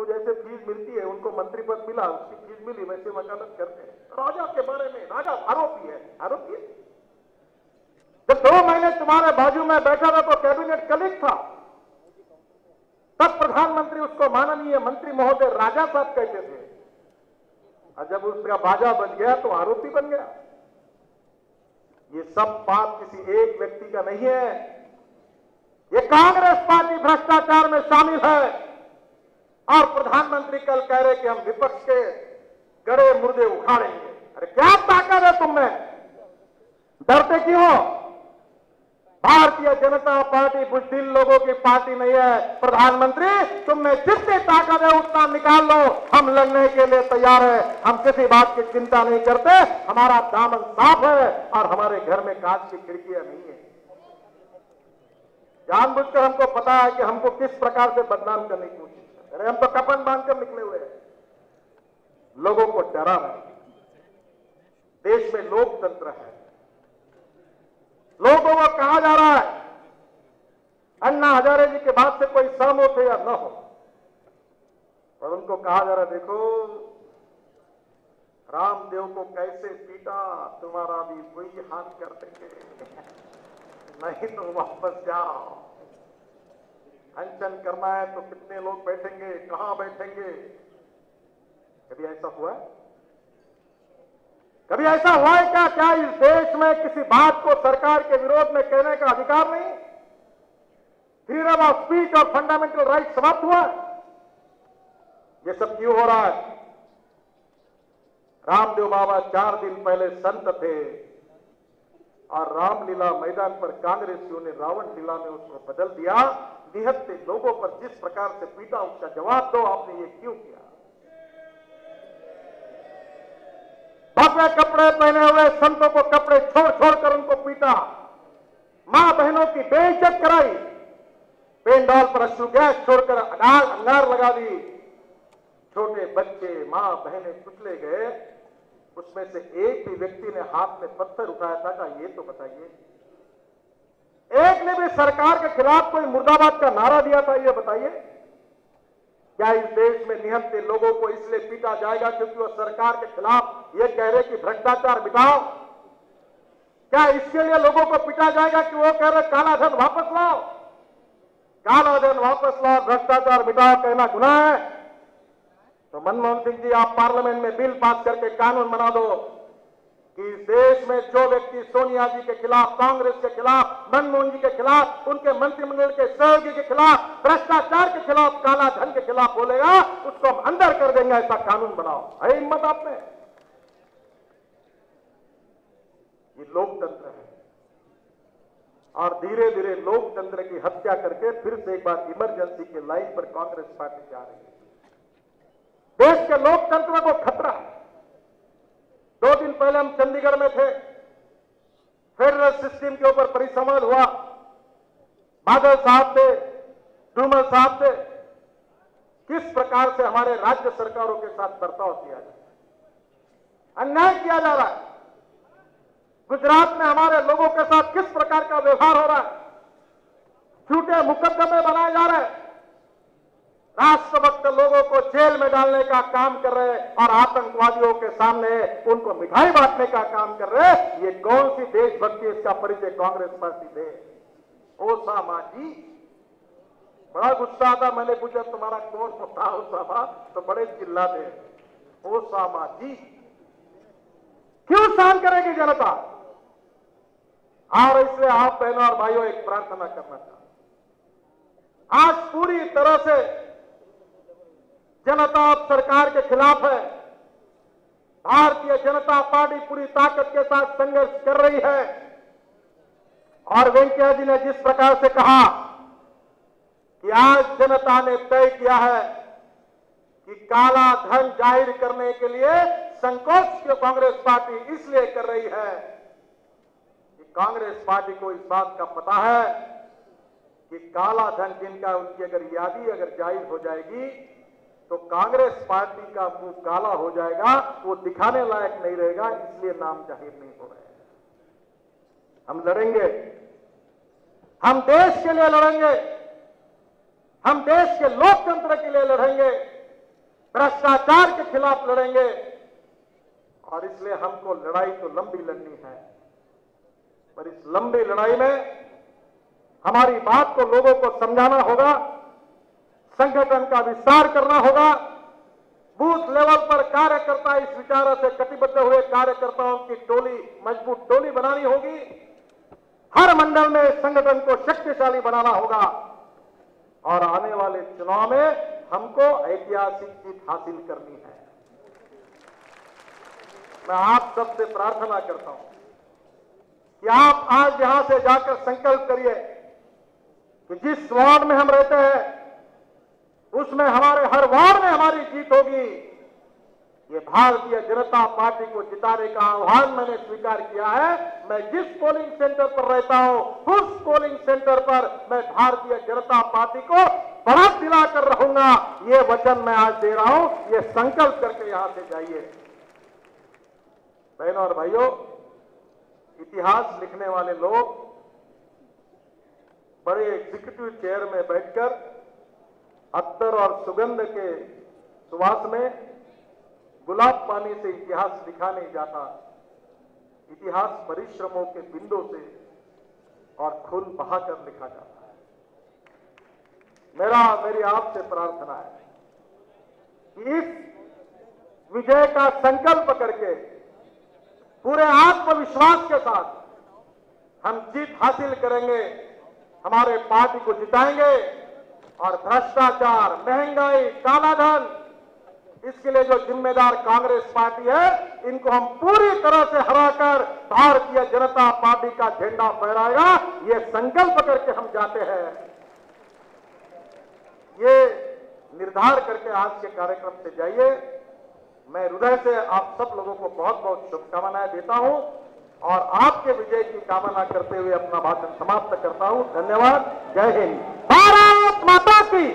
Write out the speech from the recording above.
जैसे फीस मिलती है, उनको मंत्री पद मिला, उसकी फीस मिली, वैसे वकालत करते हैं। राजा के बारे में, राजा आरोपी है, आरोपी है। जब 2 महीने तुम्हारे बाजू में बैठा था तो कैबिनेट कलीग था, तब प्रधानमंत्री उसको माननीय मंत्री महोदय राजा साहब कहते थे, और जब उसका बाजा बन गया तो आरोपी बन गया। ये सब बात किसी एक व्यक्ति का नहीं है, ये कांग्रेस पार्टी भ्रष्टाचार में शामिल है। और प्रधानमंत्री कल कह रहे कि हम विपक्ष के गड़े मुर्दे उखाड़ेंगे। अरे क्या ताकत है तुम में, डरते क्यों हो? भारतीय जनता पार्टी बुज़दिल लोगों की पार्टी नहीं है। प्रधानमंत्री, तुम में जितनी ताकत है उतना निकाल लो, हम लड़ने के लिए तैयार है। हम किसी बात की चिंता नहीं करते, हमारा दामन साफ है और हमारे घर में कांच की खिड़कियां नहीं है। जानबूझकर हमको पता है कि हमको किस प्रकार से बदनाम करने की कोशिश कर रहे हैं। हम तो कफन बांधकर निकले हुए हैं, लोगों को डरा रहे। देश में लोकतंत्र है, लोगों को कहा जा रहा है, अन्ना हजारे जी के बाद से कोई सहमत हो या न हो, और उनको कहा जा रहा है देखो रामदेव को कैसे पीटा, तुम्हारा भी वही हाल कर देंगे, नहीं तो वापस जाओ। अनशन करना है तो कितने लोग बैठेंगे, कहां बैठेंगे? कभी ऐसा हुआ है? कभी ऐसा हुआ है क्या? क्या इस देश में किसी बात को सरकार के विरोध में कहने का अधिकार नहीं? फ्रीडम ऑफ स्पीच और फंडामेंटल राइट समाप्त हुआ? ये सब क्यों हो रहा है? रामदेव बाबा 4 दिन पहले संत थे और रामलीला मैदान पर कांग्रेसियों ने रावण लीला में उसको बदल दिया। निहत्थे लोगों पर जिस प्रकार से पीटा, उसका जवाब दो, आपने ये क्यों किया? भगवे कपड़े पहने हुए संतों को कपड़े छोड़ छोड़कर उनको पीटा, मां बहनों की बेइज्जत कराई, पेंडाल पर अश्रु गैस छोड़कर अंगार लगा दी, छोटे बच्चे मां बहनें कुचले गए। उसमें से एक भी व्यक्ति ने हाथ में पत्थर उठाया था क्या? ये तो बताइए। एक ने भी सरकार के खिलाफ कोई मुर्दाबाद का नारा दिया था? ये बताइए। क्या इस देश में निहत्थे लोगों को इसलिए पीटा जाएगा क्योंकि वो सरकार के खिलाफ ये कह रहे कि भ्रष्टाचार मिटाओ? क्या इसके लिए लोगों को पीटा जाएगा कि वो कह रहे काला धन वापस लाओ? काला धन वापस लाओ, भ्रष्टाचार मिटाओ कहना गुनाह है? तो मनमोहन सिंह जी, आप पार्लियामेंट में बिल पास करके कानून बना दो कि इस देश में जो व्यक्ति सोनिया जी के खिलाफ, कांग्रेस के खिलाफ, मनमोहन जी के खिलाफ, उनके मंत्रिमंडल के सहयोगी के खिलाफ, भ्रष्टाचार के खिलाफ, काला धन के खिलाफ बोलेगा, उसको हम अंदर कर देंगे। ऐसा कानून बनाओ। है हिम्मत आप में? ये लोकतंत्र है और धीरे धीरे लोकतंत्र की हत्या करके फिर से एक बार इमरजेंसी के लाइन पर कांग्रेस पार्टी जा रही है। देश के लोकतंत्र को खतरा है। 2 दिन पहले हम चंडीगढ़ में थे, फेडरल सिस्टम के ऊपर परिसंवाद हुआ। बादल साहब थे, डूमल साहब थे। किस प्रकार से हमारे राज्य सरकारों के साथ बर्ताव किया जाए, अन्याय किया जा रहा है। गुजरात में हमारे लोगों के साथ किस प्रकार का व्यवहार हो रहा है, झूठे मुकदमे बनाए जा रहे हैं, राष्ट्रभक्त लोगों को जेल में डालने का काम कर रहे हैं और आतंकवादियों के सामने उनको मिठाई बांटने का काम कर रहे हैं। ये कौन सी देशभक्ति, इसका परिचय कांग्रेस पार्टी दे? ओसामा जी, बड़ा गुस्सा आता। मैंने पूछा तुम्हारा कौन था ओसामा, तो बड़े चिल्लाते, ओसामा जी। क्यों सहन करेगी जनता? और इसलिए आप बहनों और भाइयों एक प्रार्थना करना चाहता हूं। आज पूरी तरह से जनता सरकार के खिलाफ है। भारतीय जनता पार्टी पूरी ताकत के साथ संघर्ष कर रही है और वेंकैया जी ने जिस प्रकार से कहा कि आज जनता ने तय किया है कि काला धन जाहिर करने के लिए संकोच की कांग्रेस पार्टी इसलिए कर रही है कि कांग्रेस पार्टी को इस बात का पता है कि काला धन जिनका, उनकी अगर यादी अगर जाहिर हो जाएगी तो कांग्रेस पार्टी का मुंह काला हो जाएगा, वो दिखाने लायक नहीं रहेगा। इसलिए नाम जाहिर नहीं हो रहे हैं। हम लड़ेंगे, हम देश के लिए लड़ेंगे, हम देश के लोकतंत्र के लिए लड़ेंगे। खिलाफ लड़ेंगे और इसलिए हमको लड़ाई तो लंबी लड़नी है, पर इस लंबी लड़ाई में हमारी बात को लोगों को समझाना होगा, संगठन का विस्तार करना होगा, बूथ लेवल पर कार्यकर्ता इस विचारों से कटिबद्ध हुए कार्यकर्ताओं की टोली, मजबूत टोली बनानी होगी। हर मंडल में संगठन को शक्तिशाली बनाना होगा और आने वाले चुनाव में हमको ऐतिहासिक जीत हासिल करनी है। मैं आप सबसे प्रार्थना करता हूं कि आप आज यहां से जाकर संकल्प करिए कि जिस वार्ड में हम रहते हैं उसमें हमारे हर वार्ड में हमारी जीत होगी। ये भारतीय जनता पार्टी को जिताने का आह्वान मैंने स्वीकार किया है। मैं जिस पोलिंग सेंटर पर रहता हूं उस पोलिंग सेंटर पर मैं भारतीय जनता पार्टी को बढ़त दिलाकर रहूंगा। ये वचन मैं आज दे रहा हूं, ये संकल्प करके यहां से जाइए। बहनों और भाइयों, इतिहास लिखने वाले लोग बड़े एग्जीक्यूटिव चेयर में बैठकर अत्तर और सुगंध के सुवास में गुलाब पानी से इतिहास लिखा नहीं जाता। इतिहास परिश्रमों के बिंदु से और खून बहाकर लिखा जाता है। मेरी आपसे प्रार्थना है कि इस विजय का संकल्प करके पूरे आत्मविश्वास के साथ हम जीत हासिल करेंगे, हमारे पार्टी को जिताएंगे और भ्रष्टाचार, महंगाई, कालाधन, इसके लिए जो जिम्मेदार कांग्रेस पार्टी है, इनको हम पूरी तरह से हराकर भारतीय जनता पार्टी का झंडा फहराएगा। ये संकल्प करके हम जाते हैं। ये निर्धार करके आज के कार्यक्रम से जाइए। मैं हृदय से आप सब लोगों को बहुत बहुत शुभकामनाएं देता हूं और आपके विजय की कामना करते हुए अपना भाषण समाप्त करता हूं। धन्यवाद। जय हिंद। भारत माता की।